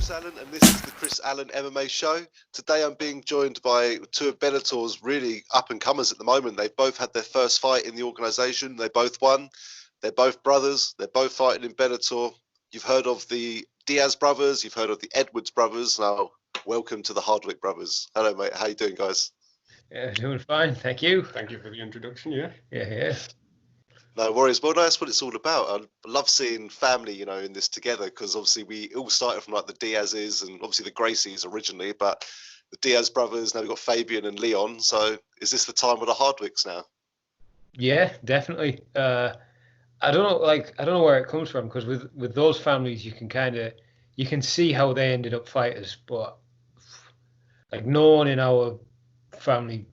Chris Allen, and this is the Chris Allen MMA show. Today I'm being joined by two of Bellator's really up-and-comers at the moment. They've both had their first fight in the organisation. They both won. They're both brothers. They're both fighting in Bellator. You've heard of the Diaz brothers. You've heard of the Edwards brothers. Now, welcome to the Hardwick brothers. Hello, mate. How you doing, guys? Yeah, doing fine. Thank you. Thank you for the introduction. Yeah. No worries. Well, that's what it's all about. I love seeing family, in this together, because obviously we all started from like the Diaz's and obviously the Gracies originally, but the Diaz brothers, now we've got Fabian and Leon. So is this the time with the Hardwicks now? Yeah, definitely. I don't know where it comes from, because with those families you can see how they ended up fighters, but like no one in our family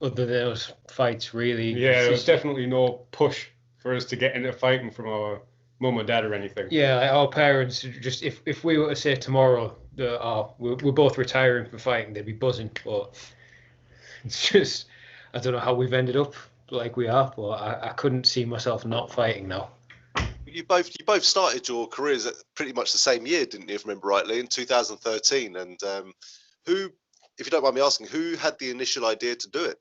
other than those fights really. Yeah, there was definitely no push for us to get into fighting from our mum or dad or anything. Yeah, like our parents just if we were to say tomorrow we're both retiring from fighting, they'd be buzzing. But it's just, I don't know how we've ended up like we are, but I couldn't see myself not fighting now. You both started your careers at pretty much the same year, didn't you, if I remember rightly, in 2013. And who, if you don't mind me asking, who had the initial idea to do it?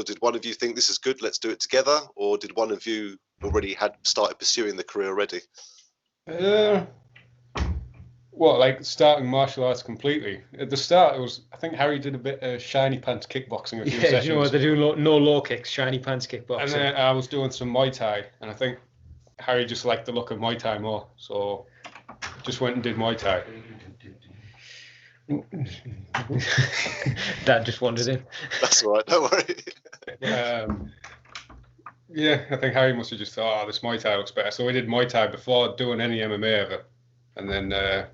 Did one of you think this is good, let's do it together, or did one of you already had started pursuing the career already? Like starting martial arts completely. At the start, I think Harry did a bit of shiny pants kickboxing a few sessions. You know what, they do no low kicks, shiny pants kickboxing. And then I was doing some Muay Thai, and I think Harry just liked the look of Muay Thai more, so just went and did Muay Thai. Dad just wandered in. That's all right, don't worry. Yeah, I think Harry must have just thought, this Muay Thai looks better. So we did Muay Thai before doing any MMA ever. And then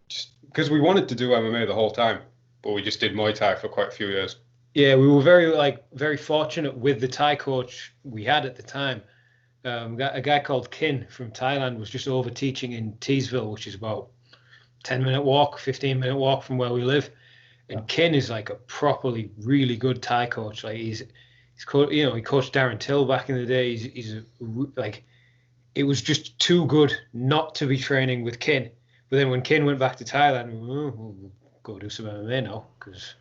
just because we wanted to do MMA the whole time, but we just did Muay Thai for quite a few years. Yeah, we were very fortunate with the Thai coach we had at the time. A guy called Kin from Thailand was just over teaching in Teesville, which is about 10-minute walk, 15-minute walk from where we live. And Kin is like a properly really good Thai coach. Like he coached Darren Till back in the day. It was just too good not to be training with Kin. But then when Kin went back to Thailand, we'll go do some MMA now, because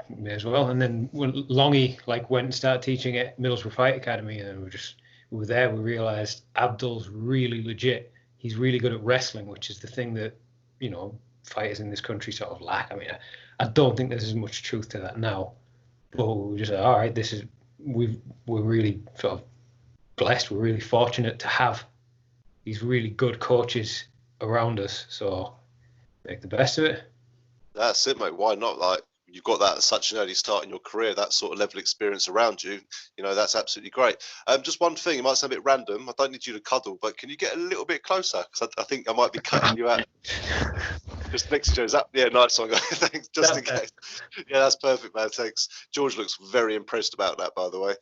may as well. And then when Longy went and started teaching at Middlesbrough Fight Academy, and we were there, we realized Abdul's really legit. He's really good at wrestling, which is the thing that, fighters in this country sort of lack. I mean, I don't think there's as much truth to that now. But we just all right, we're really sort of blessed. We're really fortunate to have these really good coaches around us. So make the best of it. That's it, mate. Why not? You've got that at such an early start in your career, that sort of level of experience around you. That's absolutely great. Just one thing, it might sound a bit random. I don't need you to cuddle, but can you get a little bit closer? Because I think I might be cutting you out. Just next to you. Is that? Yeah, nice one. Thanks. Just in case. Yeah, that's perfect, man. Thanks. George looks very impressed about that, by the way.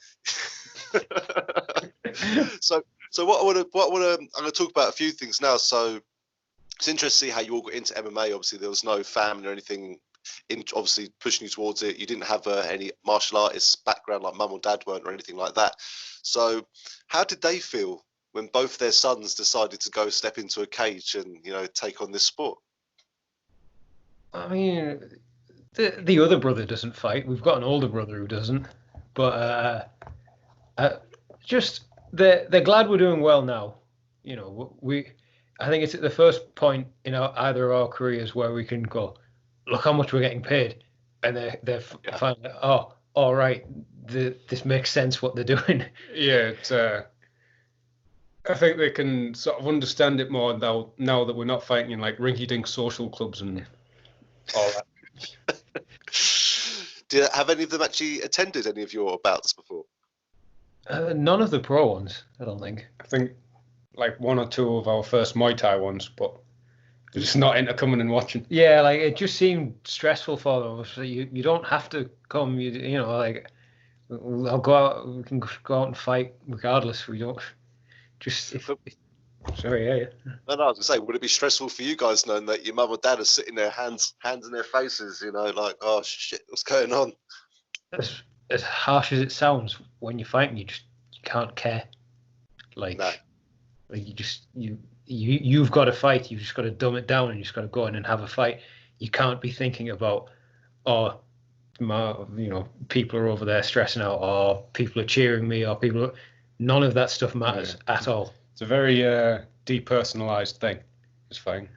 So what I'm going to talk about a few things now. So it's interesting to see how you all got into MMA. Obviously, there was no family or anything obviously pushing you towards it. You didn't have any martial artist background like mum or dad weren't or anything like that. So how did they feel when both their sons decided to go step into a cage and take on this sport? I mean, the other brother doesn't fight. We've got an older brother who doesn't, but just they're glad we're doing well now. I think it's at the first point in either of our careers where we can go, look how much we're getting paid, and they're finally, oh, all right, this makes sense what they're doing. Yeah, I think they can sort of understand it more now that we're not fighting in rinky-dink social clubs and all that. Have any of them actually attended any of your bouts before? None of the pro ones, I don't think. I think one or two of our first Muay Thai ones, but they're just not into coming and watching. Yeah, it just seemed stressful for them. So you don't have to come. I'll go out. We can go out and fight regardless. We don't just. Sorry, yeah. No, I was gonna say, would it be stressful for you guys knowing that your mum or dad are sitting there, hands in their faces, oh shit, what's going on? As harsh as it sounds, when you're fighting, you can't care. No. You you've got to fight. You've just got to dumb it down, and you just got to go in and have a fight. You can't be thinking about, oh, people are over there stressing out, or people are cheering me, or none of that stuff matters at all. It's a very depersonalized thing. It's fine.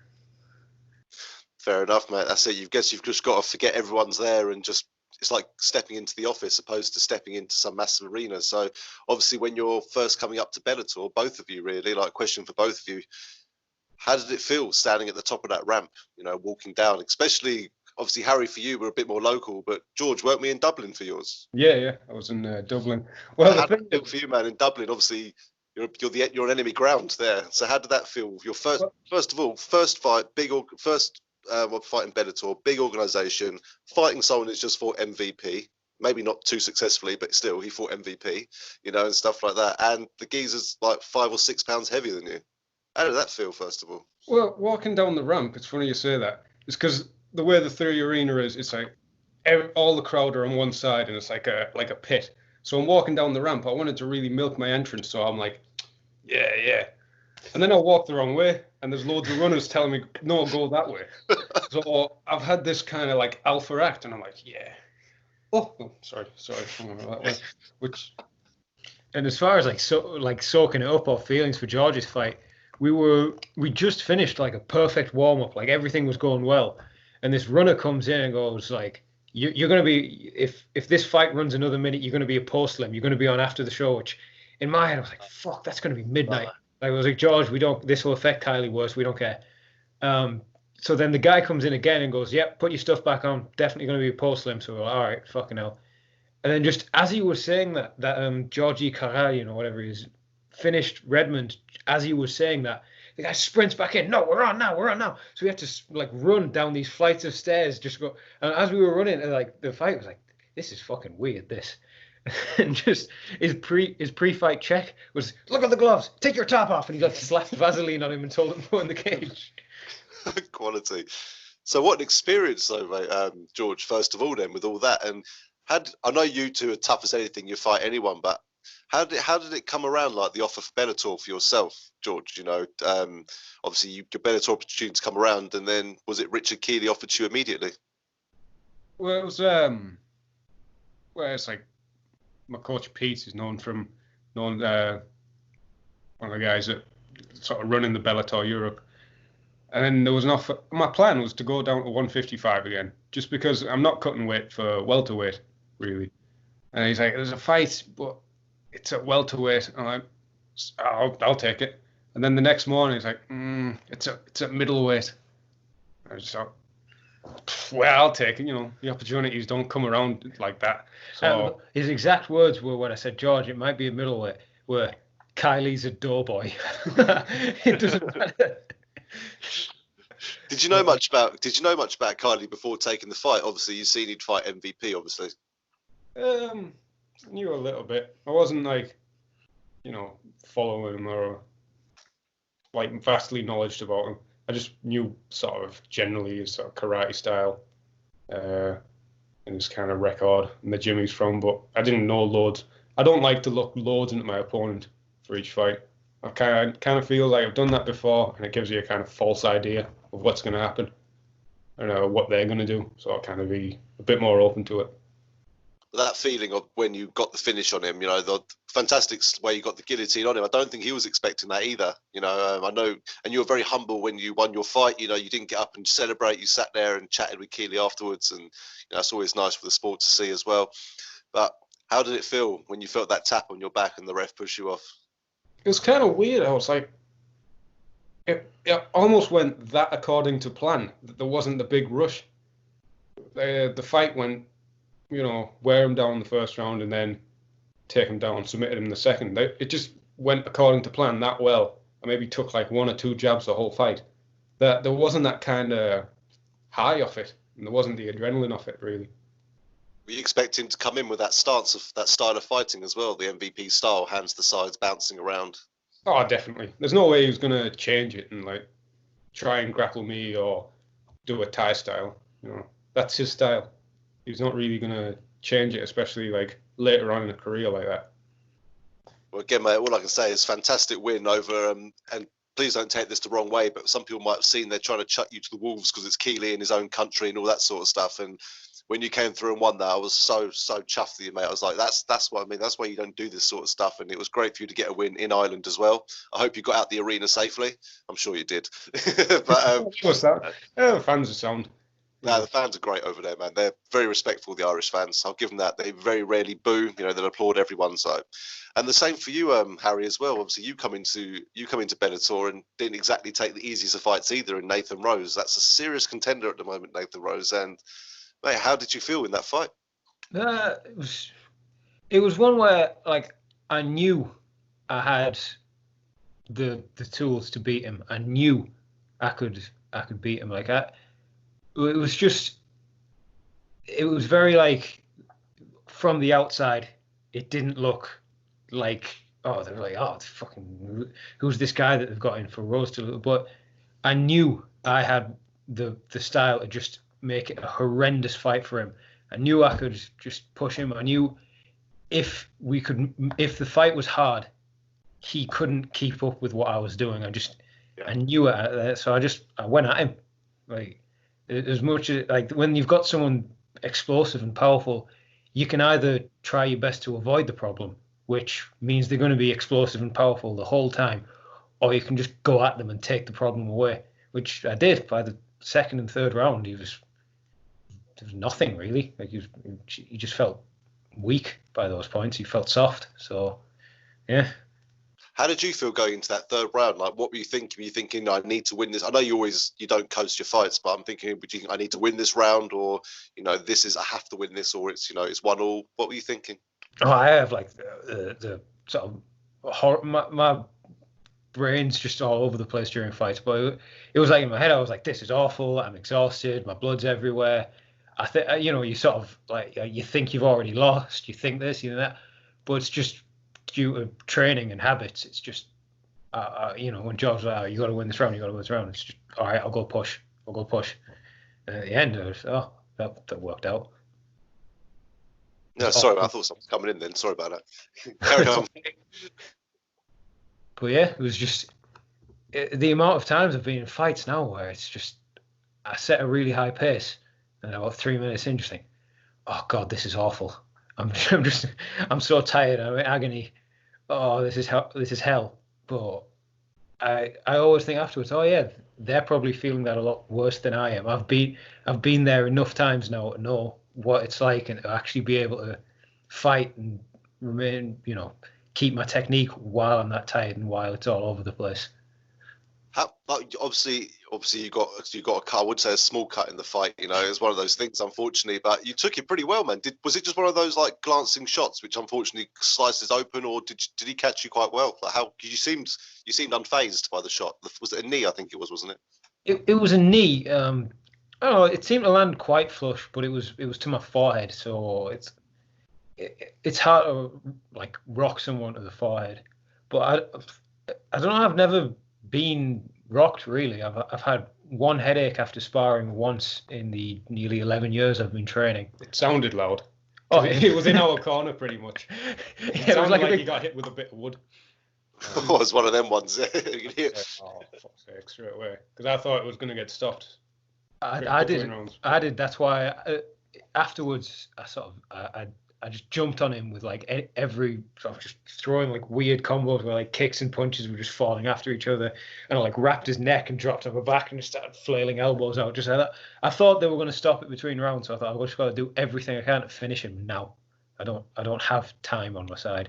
Fair enough, mate. That's it. You've just got to forget everyone's there and just, it's like stepping into the office opposed to stepping into some massive arena. So obviously when you're first coming up to Bellator, both of you really, like, question for both of you, how did it feel standing at the top of that ramp, walking down, especially obviously Harry, for you, we're a bit more local, but George, weren't we in Dublin for yours? Yeah, I was in Dublin. Well, how did it feel for you, man, in Dublin? Obviously, you're an enemy ground there. So how did that feel? Your first fight, fight in Bellator, big organisation, fighting someone who's just fought MVP. Maybe not too successfully, but still, he fought MVP, and stuff like that. And the geezer's like 5 or 6 pounds heavier than you. How did that feel, first of all? Well, walking down the ramp, it's funny you say that. It's because the way the Theory Arena is, it's like all the crowd are on one side, and it's like a pit. So I'm walking down the ramp. I wanted to really milk my entrance, so I'm like, yeah. And then I walk the wrong way, and there's loads of runners telling me, no, go that way. So I've had this kind of like alpha act, and I'm like, yeah. Oh, sorry, I'm going that way. And as far as soaking it up, or feelings for George's fight, we just finished like a perfect warm up, like everything was going well, and this runner comes in and goes like, you're going to be, if this fight runs another minute, you're going to be a post-lim, you're going to be on after the show. Which in my head I was like, fuck, that's going to be midnight. Like, I was like, George, this will affect Kylie worse, we don't care. So then the guy comes in again and goes, yep, put your stuff back on, definitely going to be a post-lim. So we're like, all right, fucking hell. And then just as he was saying that Georgie Carral, whatever he is, finished Redmond, as he was saying that, the guy sprints back in. No, we're on now. So we had to like run down these flights of stairs, just go. And as we were running, like the fight was like, this is fucking weird, this. And just his pre-fight check was, look at the gloves, take your top off, and he like slapped Vaseline on him and told him to go in the cage. Quality. So what an experience, though, mate, George. First of all, then, with all that, and I know you two are tough as anything. You fight anyone, but how did it come around? Like the offer for Bellator for yourself, George. Obviously your Bellator opportunities come around, and then was it Richard Keeley offered to you immediately? Well, it was it's like my coach Pete is known one of the guys that sort of running the Bellator Europe. And then there was an offer. My plan was to go down to 155 again, just because I'm not cutting weight for welterweight, really. And he's like, there's a fight, but it's at welterweight. I'm like, I'll take it. And then the next morning, he's like, it's at middleweight. I just thought, well, I'll take it. The opportunities don't come around like that. So his exact words were, when I said, George, it might be a middleweight, were, Kylie's a doughboy. It doesn't matter. Did you know much about Kylie before taking the fight? Obviously, you've seen he'd fight MVP. Obviously, knew a little bit. I wasn't like, following him or like vastly knowledgeable about him. I just knew sort of generally his sort of karate style, and his kind of record and the gym he's from. But I didn't know loads. I don't like to look loads into my opponent for each fight. I kind of feel like I've done that before, and it gives you a kind of false idea of what's going to happen, what they're going to do. So I'll kind of be a bit more open to it. That feeling of when you got the finish on him, the fantastic way you got the guillotine on him, I don't think he was expecting that either. I know, and you were very humble when you won your fight. You didn't get up and celebrate. You sat there and chatted with Keeley afterwards, and that's always nice for the sport to see as well. But how did it feel when you felt that tap on your back and the ref push you off? It was kind of weird. I was like, it almost went that according to plan. There wasn't the big rush. The fight went, wear him down the first round and then take him down, submitted him in the second. It just went according to plan that well. I maybe took like 1 or 2 jabs the whole fight. There wasn't that kind of high off it, and there wasn't the adrenaline off it, really. Were you expecting to come in with that style of fighting as well, the MVP style, hands to the sides, bouncing around? Oh, definitely. There's no way he was going to change it and like try and grapple me or do a Thai style. That's his style. He's not really going to change it, especially like later on in a career like that. Well, again, mate, all I can say is fantastic win over, and please don't take this the wrong way, but some people might have seen they're trying to chuck you to the wolves because it's Keely in his own country and all that sort of stuff. And when you came through and won that, I was so chuffed with you, mate. I was like, that's what I mean. That's why you don't do this sort of stuff. And it was great for you to get a win in Ireland as well. I hope you got out the arena safely. I'm sure you did. But what's that? The fans are sound. no, the fans are great over there, man. They're very respectful, the Irish fans. I'll give them that. They very rarely boo. You know, they'll applaud everyone. So, and the same for you, Harry, as well. Obviously, you come into Bellator and didn't exactly take the easiest of fights either. In Nathan Rose, that's a serious contender at the moment, Nathan Rose. And mate, how did you feel in that fight? It was one where like I knew I had the tools to beat him. I knew I could beat him. Like it was very like from the outside, it didn't look like, oh, they're like, oh, fucking, who's this guy that they've got in for Rose to, but I knew I had the style to just make it a horrendous fight for him. I knew I could just push him. I knew if the fight was hard, he couldn't keep up with what I was doing. I knew it. So I went at him. Like, as much as, like, when you've got someone explosive and powerful, you can either try your best to avoid the problem, which means they're going to be explosive and powerful the whole time, or you can just go at them and take the problem away, which I did. By the second and third round, there was nothing really. Like he just felt weak by those points. He felt soft. So, yeah. How did you feel going into that third round? Like, what were you thinking? Were you thinking, I need to win this? I know you don't coast your fights, but I'm thinking, would you think I need to win this round, or, you know, I have to win this, or it's, you know, it's 1-1. What were you thinking? Oh, I have like the sort of my brain's just all over the place during fights, but it was like in my head, I was like, this is awful. I'm exhausted. My blood's everywhere. I think, you know, you sort of like, you think you've already lost. You think this, you know that, but it's just due to training and habits. It's just, you know, when George's like, oh, you got to win this round, it's just, all right, I'll go push. And at the end, I was, oh, that worked out. No, sorry, I thought someone was coming in then. Sorry about that. Carry on. But yeah, it was just the amount of times I've been in fights now where it's just, I set a really high pace and about 3 minutes in, just think, oh God, this is awful. I'm so tired. I'm in agony. Oh, this is hell. But I always think afterwards, oh yeah, they're probably feeling that a lot worse than I am. I've been there enough times now to know what it's like and to actually be able to fight and remain, you know, keep my technique while I'm that tired and while it's all over the place. Obviously you got a cut. I would say a small cut in the fight. You know, it's one of those things, unfortunately. But you took it pretty well, man. Was it just one of those like glancing shots, which unfortunately slices open, or did he catch you quite well? Like how? Cause you seemed unfazed by the shot. Was it a knee? I think it was, wasn't it? It was a knee. I don't know. It seemed to land quite flush, but it was to my forehead. So it's hard to like rock someone to the forehead. But I don't know. I've never been rocked really. I've had one headache after sparring once in the nearly 11 years I've been training. It sounded loud. Oh, it was in our corner pretty much. It was like he got hit with a bit of wood. It was one of them ones. You can hear. Oh, fuck's sake, straight away. Because I thought it was going to get stopped. I did. That's why afterwards I just jumped on him with like every sort of just throwing like weird combos where like kicks and punches were just falling after each other, and I like wrapped his neck and dropped on my back and just started flailing elbows out just like that. I thought they were going to stop it between rounds, so I thought I've just got to do everything I can to finish him now. I don't have time on my side.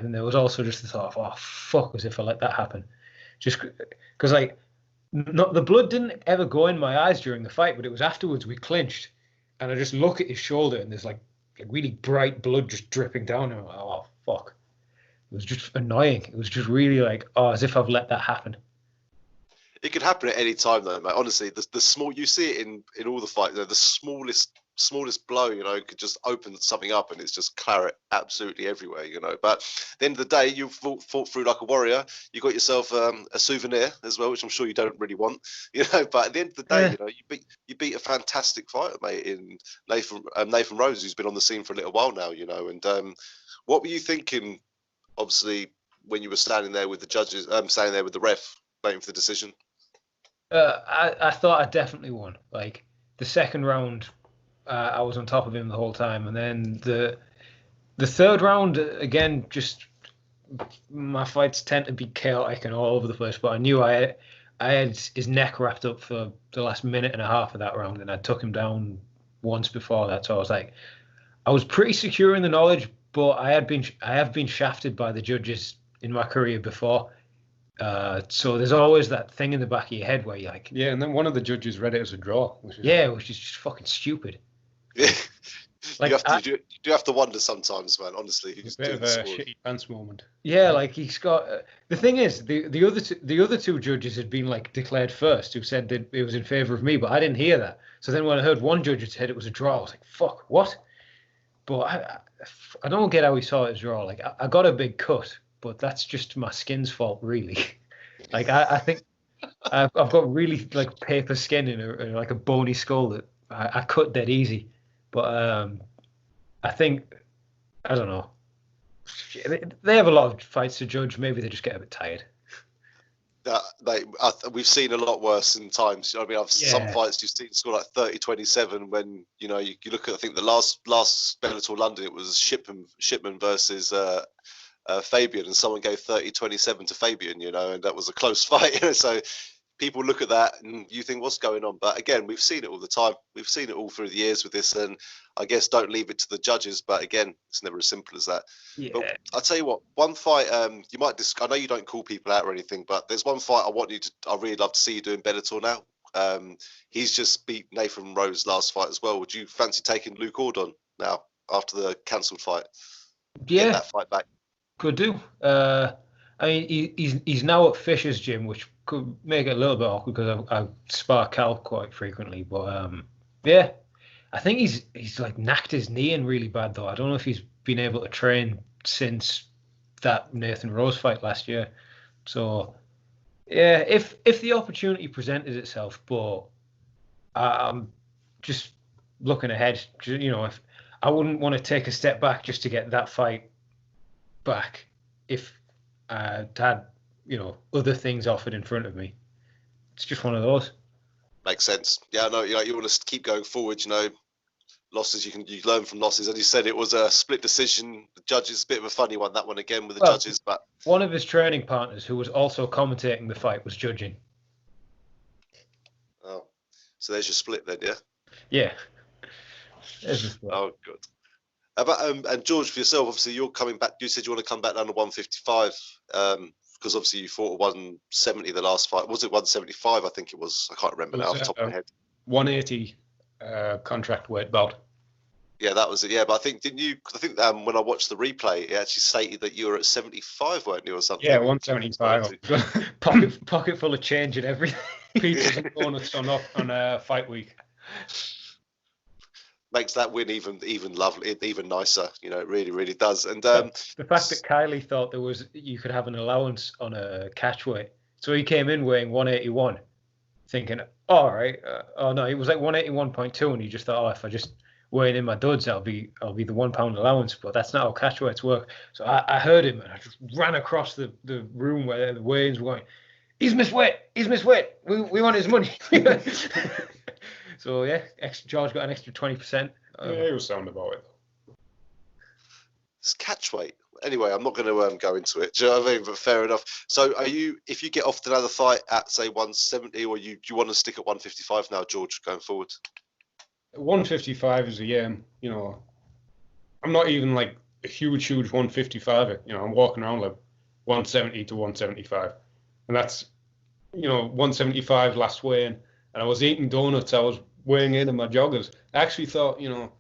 And there was also just the thought of, oh fuck, as if I let that happen, just because like the blood didn't ever go in my eyes during the fight, but it was afterwards we clinched, and I just look at his shoulder and there's like really bright blood just dripping down, and I'm like, oh fuck. It was just annoying. It was just really like, oh, as if I've let that happen. It could happen at any time though, mate. Honestly, the small, you see it in all the fights, the smallest blow, you know, could just open something up and it's just claret absolutely everywhere, you know. But at the end of the day, you fought through like a warrior. You got yourself a souvenir as well, which I'm sure you don't really want, you know. But at the end of the day, you know, you beat a fantastic fighter, mate, in Nathan Rose, who's been on the scene for a little while now, you know. And what were you thinking, obviously, when you were standing there with the judges, standing there with the ref, waiting for the decision? I thought I definitely won. Like the second round, I was on top of him the whole time, and then the third round again, just my fights tend to be chaotic and all over the place. But I knew I had his neck wrapped up for the last minute and a half of that round, and I took him down once before that. So I was like, I was pretty secure in the knowledge, but I have been shafted by the judges in my career before. So there's always that thing in the back of your head where you're like, yeah, and then one of the judges read it as a draw. which is just fucking stupid. Yeah. Like you do have to wonder sometimes, man. Honestly, It's a bit of a shitty pants moment. Yeah, like he's got. The thing is, the other two judges had been like declared first, who said that it was in favor of me, but I didn't hear that. So then when I heard one judge had said it was a draw, I was like, "Fuck, what?" But I don't get how he saw it as a draw. Like I got a big cut, but that's just my skin's fault, really. Like I think I've got really like paper skin and like a bony skull that I cut dead easy. But I think, I don't know. They have a lot of fights to judge. Maybe they just get a bit tired. We've seen a lot worse in times. You know what I mean, some Yeah. fights you've seen score like 30-27 when, you know, you look at, I think the last Bellator London, it was Shipman versus Fabian, and someone gave 30-27 to Fabian, you know, and that was a close fight. You know, so people look at that and you think, what's going on? But again, we've seen it all the time. We've seen it all through the years with this, and I guess don't leave it to the judges. But again, it's never as simple as that. Yeah. But I'll tell you what, one fight, you might I know you don't call people out or anything, but there's one fight I really love to see you doing Bellator now. He's just beat Nathan Rose last fight as well. Would you fancy taking Luke Ord now after the cancelled fight? Yeah. Get that fight back. Could do. I mean, he's now at Fisher's gym, which could make it a little bit awkward because I spar Cal quite frequently. But yeah, I think he's like knacked his knee in really bad though. I don't know if he's been able to train since that Nathan Rose fight last year. So yeah, if the opportunity presented itself, but I'm just looking ahead. You know, if I wouldn't want to take a step back just to get that fight back if I had, you know, other things offered in front of me. It's just one of those. Makes sense. Yeah, no, you know, you want to keep going forward. You know, losses you learn from losses. As you said, it was a split decision. The judges, a bit of a funny one, that one again with the judges. But one of his training partners, who was also commentating the fight, was judging. Oh, so there's your split then, yeah. Yeah. Oh, good. About and George, for yourself, obviously you're coming back. You said you want to come back down to 155 because obviously you fought 170 the last fight. Was it 175? I think it was. I can't remember now off the top of my head. 180 contract weight belt. Yeah, that was it. Yeah, but I think didn't you? I think when I watched the replay, it actually stated that you were at 75, weren't you, or something? Yeah, 175. pocket full of change and everything. Pizzas and donuts on fight week. Makes that win even lovely, even nicer. You know, it really does. And the fact that Kylie thought you could have an allowance on a catch weight, so he came in weighing 181, thinking, all right, oh no, he was like 181.2, and he just thought, oh, if I just weigh in my duds, I'll be the 1 pound allowance. But that's not how catch weights work. So I heard him, and I just ran across the room where the weigh-ins were going. He's missed weight. We want his money. So yeah, George got an extra 20%. Yeah, he was sound about it. It's catch weight. Anyway, I'm not going to go into it. Do you know what I mean? But fair enough. So, if you get off another fight at say 170, or do you want to stick at 155 now, George, going forward? 155 is you know, I'm not even like a huge 155. You know, I'm walking around like 170 to 175, and that's, you know, 175 last weigh-in, and I was eating donuts. I was weighing in my joggers. I actually thought, you know,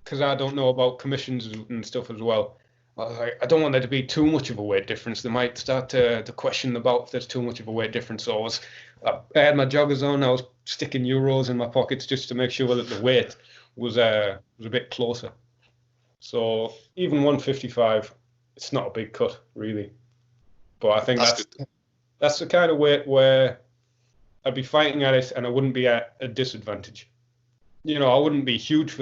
because I don't know about commissions and stuff as well, I don't want there to be too much of a weight difference. They might start to question about if there's too much of a weight difference. So I had my joggers on. I was sticking euros in my pockets just to make sure that the weight was a bit closer. So even 155, it's not a big cut really. But I think that's the kind of weight where I'd be fighting at it and I wouldn't be at a disadvantage. You know, I wouldn't be huge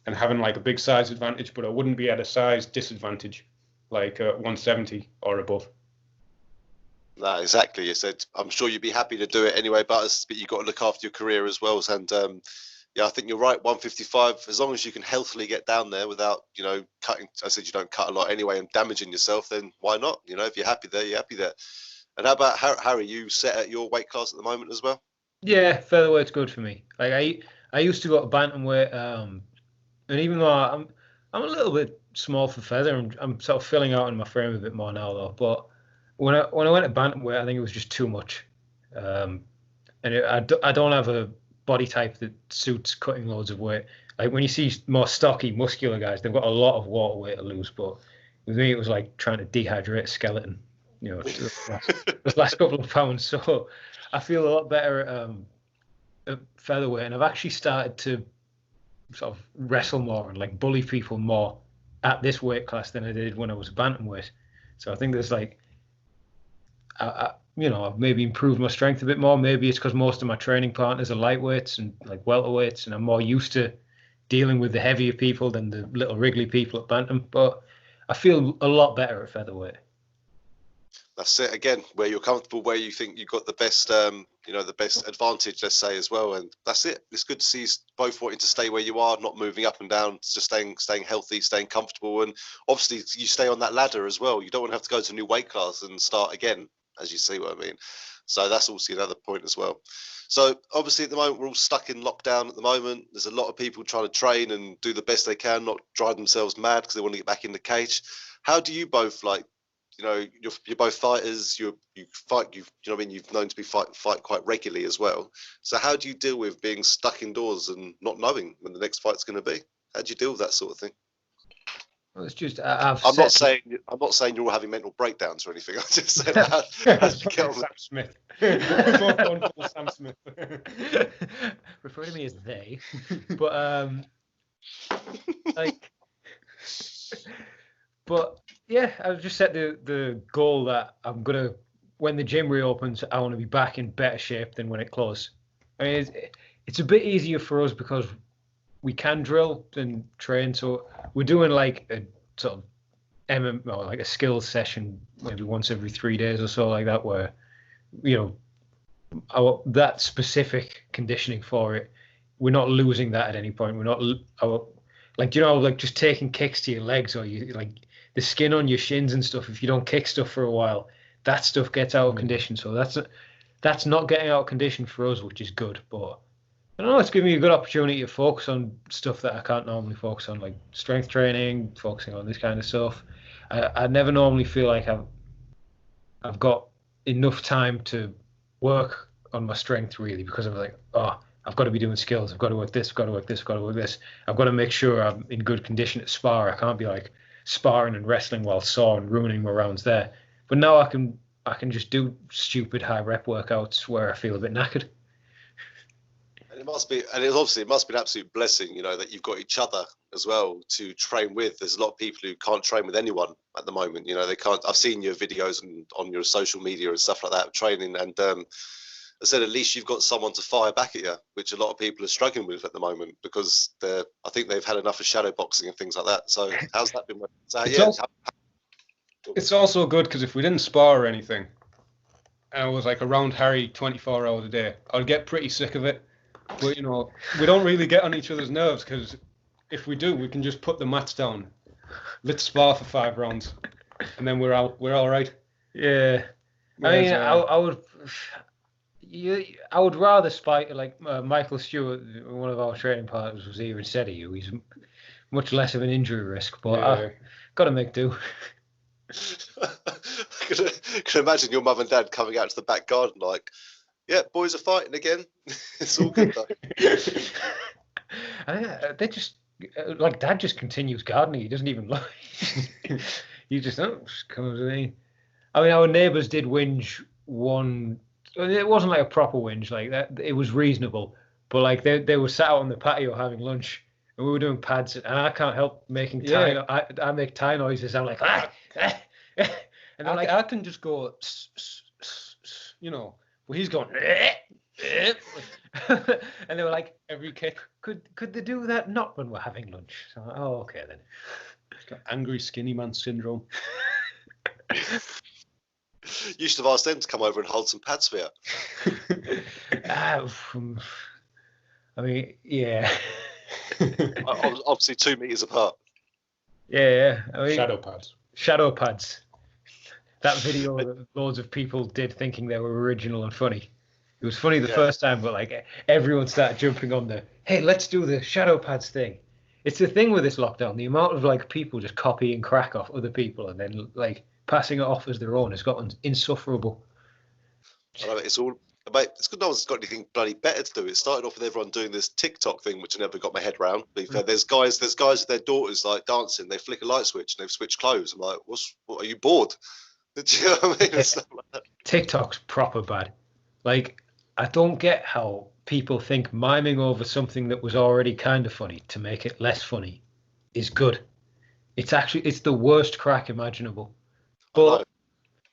and having like a big size advantage, but I wouldn't be at a size disadvantage like 170 or above. No, exactly. You said, I'm sure you'd be happy to do it anyway, but you've got to look after your career as well. And yeah, I think you're right. 155, as long as you can healthily get down there without, cutting. I said you don't cut a lot anyway and damaging yourself, then why not? If you're happy there, you're happy there. And how about Harry? You set at your weight class at the moment as well? Yeah, featherweight's good for me. Like I used to go to bantamweight, and even though I'm a little bit small for feather, I'm sort of filling out in my frame a bit more now though. But when I went to bantamweight, I think it was just too much, and I don't have a body type that suits cutting loads of weight. Like when you see more stocky, muscular guys, they've got a lot of water weight to lose. But with me, it was like trying to dehydrate a skeleton. Those last couple of pounds. So I feel a lot better at featherweight, and I've actually started to sort of wrestle more and like bully people more at this weight class than I did when I was a bantamweight. So I think there's like, I've maybe improved my strength a bit more. Maybe it's because most of my training partners are lightweights and like welterweights, and I'm more used to dealing with the heavier people than the little wriggly people at bantam. But I feel a lot better at featherweight. That's it again, where you're comfortable, where you think you've got the best, the best advantage, let's say, as well. And that's it. It's good to see you both wanting to stay where you are, not moving up and down, just staying healthy, staying comfortable. And obviously you stay on that ladder as well. You don't want to have to go to a new weight class and start again, as you see what I mean. So that's also another point as well. So obviously at the moment, we're all stuck in lockdown at the moment. There's a lot of people trying to train and do the best they can, not drive themselves mad because they want to get back in the cage. How do you both you're both fighters. You fight. You've known to be fight quite regularly as well. So how do you deal with being stuck indoors and not knowing when the next fight's going to be? How do you deal with that sort of thing? Well, it's just I'm not saying you're all having mental breakdowns or anything. I just said how do you get on Sam Smith. Both going full Sam Smith. Refer to me as they, but but yeah, I've just set the goal that I'm gonna, when the gym reopens, I want to be back in better shape than when it closed. I mean, it's a bit easier for us because we can drill and train, so we're doing like a sort of MMA, or like a skills session maybe once every 3 days or so, like that, where that specific conditioning for it, we're not losing that at any point. We're not like just taking kicks to your legs, or you like the skin on your shins and stuff. If you don't kick stuff for a while, that stuff gets out of condition. So that's not getting out of condition for us, which is good. But I don't know, it's giving me a good opportunity to focus on stuff that I can't normally focus on, like strength training, focusing on this kind of stuff. I never normally feel like I've got enough time to work on my strength really, because I'm like, I've got to be doing skills. I've got to work this. I've got to work this. I've got to work this. I've got to make sure I'm in good condition to spar. I can't be like sparring and wrestling while sore and ruining my rounds there. But now I can just do stupid high rep workouts where I feel a bit knackered. And it must be an absolute blessing, that you've got each other as well to train with. There's a lot of people who can't train with anyone at the moment. They can't. I've seen your videos on your social media and stuff like that, training, and I said at least you've got someone to fire back at you, which a lot of people are struggling with at the moment because I think they've had enough of shadow boxing and things like that. So how's that been? So, it's also good because if we didn't spar or anything, and it was like around Harry 24 hours a day, I'd get pretty sick of it. But we don't really get on each other's nerves, because if we do, we can just put the mats down. Let's spar for 5 rounds, and then we're out. We're all right. Yeah. Whereas, I would rather spike like Michael Stewart, one of our training partners, was here instead of you. He's much less of an injury risk, but I got to make do. I can imagine your mum and dad coming out to the back garden like, yeah, boys are fighting again. It's all good though. They just like Dad just continues gardening. He doesn't even look. He just comes in. I mean, our neighbours did whinge one. It wasn't like a proper whinge, like that. It was reasonable, but like they were sat out on the patio having lunch, and we were doing pads, and I can't help making Thai. I make Thai noises. I'm like, and I can just go, well, he's going, and they were like, every kick. Could they do that not when we're having lunch? So I'm like, okay then. He's got angry skinny man syndrome. You should have asked them to come over and hold some pads for you. I mean, yeah. Obviously 2 meters apart. Yeah. I mean, Shadow pads. That video that loads of people did thinking they were original and funny. It was funny the first time, but like everyone started jumping on the, hey, let's do the shadow pads thing. It's the thing with this lockdown. The amount of like people just copying crack off other people and then like passing it off as their own has gotten insufferable. I know, it's all, mate, it's good no one's got anything bloody better to do. It started off with everyone doing this TikTok thing, which I never got my head around. To be fair, there's guys with their daughters like dancing. They flick a light switch and they've switched clothes. I'm like, what are you bored? Do you know what I mean? Like TikTok's proper bad. Like, I don't get how people think miming over something that was already kind of funny to make it less funny is good. It's the worst crack imaginable. But,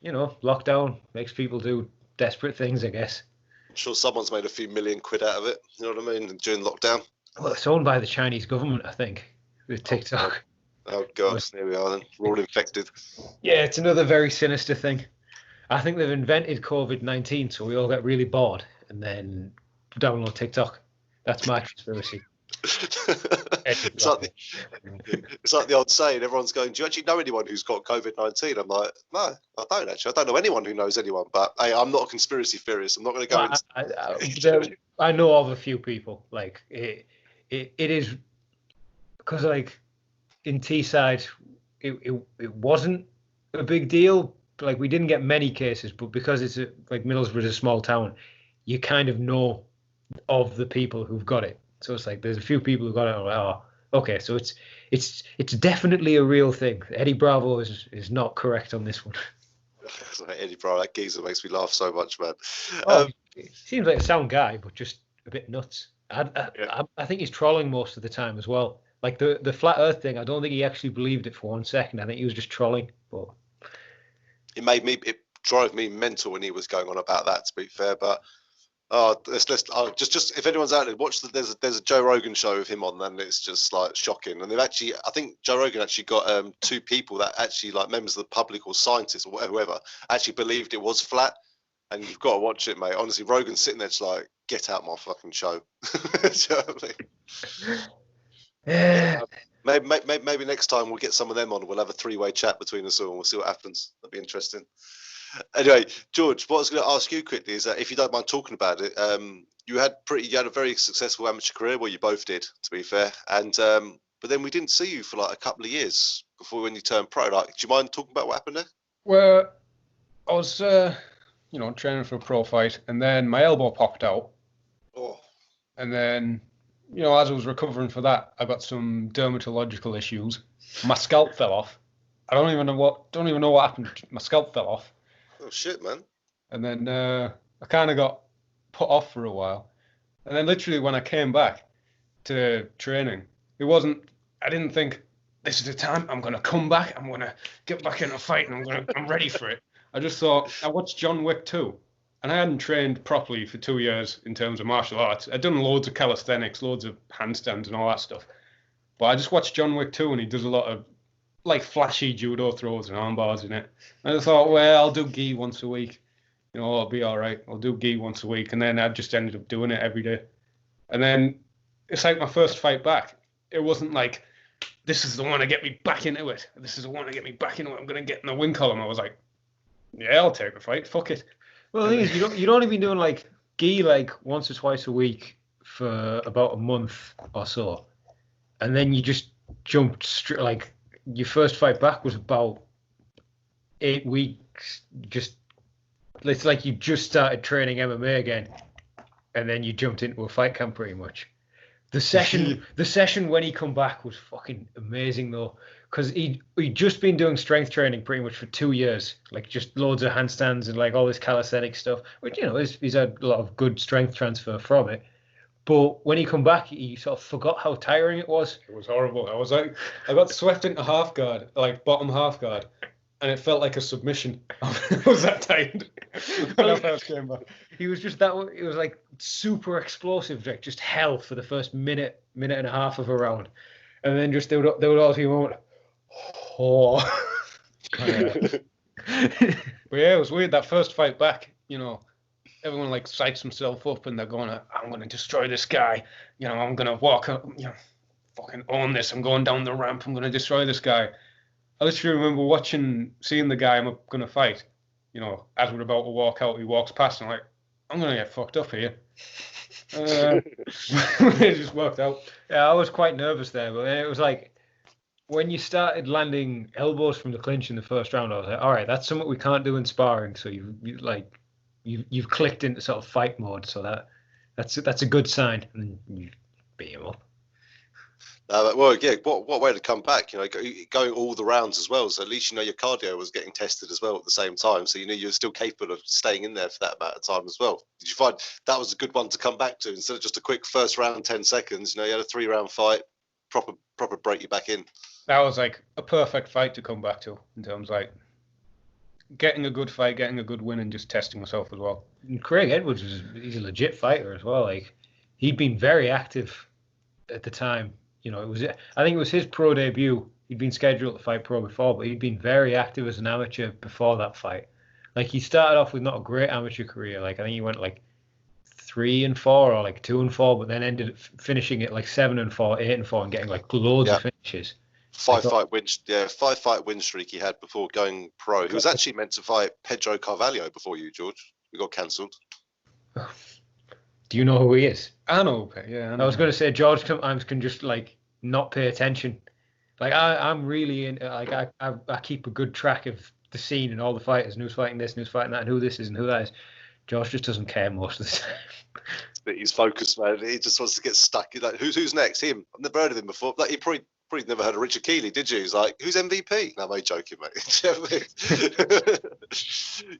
you know, lockdown makes people do desperate things, I guess. I'm sure someone's made a few million quid out of it. You know what I mean? During lockdown. Well, it's owned by the Chinese government, I think, with TikTok. Oh, God. There we are then. We're all infected. Yeah, it's another very sinister thing. I think they've invented COVID-19, so we all get really bored and then download TikTok. That's my conspiracy. It's like the old saying, everyone's going, do you actually know anyone who's got COVID-19? I'm like, no, I don't actually. I don't know anyone who knows anyone, but hey, I'm not a conspiracy theorist. I'm not going to go into... I know of a few people. Like, it is... Because, like, in Teesside, it wasn't a big deal. Like, we didn't get many cases, but because it's like Middlesbrough's a small town, you kind of know of the people who've got it. So it's like there's a few people who got it. I'm like, oh, okay, so it's definitely a real thing. Eddie Bravo is not correct on this one. Eddie Bravo, that geezer makes me laugh so much, man. He seems like a sound guy, but just a bit nuts. I think he's trolling most of the time as well. Like the flat Earth thing, I don't think he actually believed it for 1 second. I think he was just trolling. But it drove me mental when he was going on about that. To be fair, but just if anyone's out there, watch there's a Joe Rogan show with him on, and it's just like shocking. And I think Joe Rogan actually got 2 people that actually like members of the public or scientists or whoever actually believed it was flat. And you've got to watch it, mate. Honestly, Rogan's sitting there just like, get out my fucking show. Do you know what I mean? yeah. Maybe next time we'll get some of them on. We'll have a 3-way chat between us all, and we'll see what happens. That'd be interesting. Anyway, George, what I was going to ask you quickly is that if you don't mind talking about it, you had a very successful amateur career. Well, you both did, to be fair. And but then we didn't see you for like a couple of years before when you turned pro. Like, do you mind talking about what happened there? Well, I was, training for a pro fight, and then my elbow popped out. Oh. And then, as I was recovering for that, I got some dermatological issues. My scalp fell off. I don't even know what happened. My scalp fell off. Oh shit, man. And then I kind of got put off for a while. And then literally when I came back to training, I didn't think this is the time I'm going to come back. I'm going to get back in a fight and I'm ready for it. I just thought, I watched John Wick 2 and I hadn't trained properly for 2 years in terms of martial arts. I'd done loads of calisthenics, loads of handstands and all that stuff. But I just watched John Wick 2 and he does a lot of like flashy judo throws and arm bars in it. And I thought, well, I'll do gi once a week. I'll be all right. I'll do gi once a week. And then I just ended up doing it every day. And then it's like my first fight back. It wasn't like, this is the one to get me back into it. This is the one to get me back into it. I'm going to get in the win column. I was like, yeah, I'll take the fight. Fuck it. Well, the thing is, you'd only been doing like gi like once or twice a week for about a month or so. And then you just jumped straight, like, your first fight back was about 8 weeks. It's like you just started training MMA again, and then you jumped into a fight camp pretty much. The session when he come back was fucking amazing though, because he'd just been doing strength training pretty much for 2 years, like just loads of handstands and like all this calisthenic stuff, which he's had a lot of good strength transfer from it. But when he come back, he sort of forgot how tiring it was. It was horrible. I got swept into half guard, like bottom half guard, and it felt like a submission. I was that tired when I first came back. He was just it was like super explosive, like just hell for the first minute and a half of a round. And then just there would all be a moment, oh. But yeah, it was weird that first fight back. Everyone like psychs himself up and they're going, "I'm going to destroy this guy. I'm going to walk up. Fucking own this. I'm going down the ramp. I'm going to destroy this guy." I literally remember seeing the guy I'm going to fight. As we're about to walk out, he walks past and I'm like, "I'm going to get fucked up here." It just worked out. Yeah, I was quite nervous there, but then it was like when you started landing elbows from the clinch in the first round, I was like, all right, that's something we can't do in sparring. So you've clicked into sort of fight mode, so that's a good sign, and then you beat him up. Well, yeah. What way to come back? Going all the rounds as well. So at least your cardio was getting tested as well at the same time. So you're still capable of staying in there for that amount of time as well. Did you find that was a good one to come back to instead of just a quick first round, 10 seconds? You had a 3-round fight, proper break you back in. That was like a perfect fight to come back to in terms of like getting a good fight, getting a good win, and just testing myself as well. And Craig Edwards he's a legit fighter as well. Like he'd been very active at the time. I think it was his pro debut. He'd been scheduled to fight pro before, but he'd been very active as an amateur before that fight. Like he started off with not a great amateur career. Like I think he went like 3-4 or like 2-4, but then ended up finishing it like 7-4, 8-4, and getting like loads of finishes. 5-fight win streak he had before going pro. He was actually meant to fight Pedro Carvalho before you, George. We got cancelled. Do you know who he is? I know. Yeah, I was going to say George sometimes can just like not pay attention. Like I'm really in. Like I keep a good track of the scene and all the fighters and who's fighting this and who's fighting that and who this is and who that is. George just doesn't care most of the time. But he's focused, man. He just wants to get stuck. He's like, who's next? Him. I've never heard of him before. Like he probably never heard of Richard Keeley, did you? He's like, who's MVP? No, I'm only joking, mate.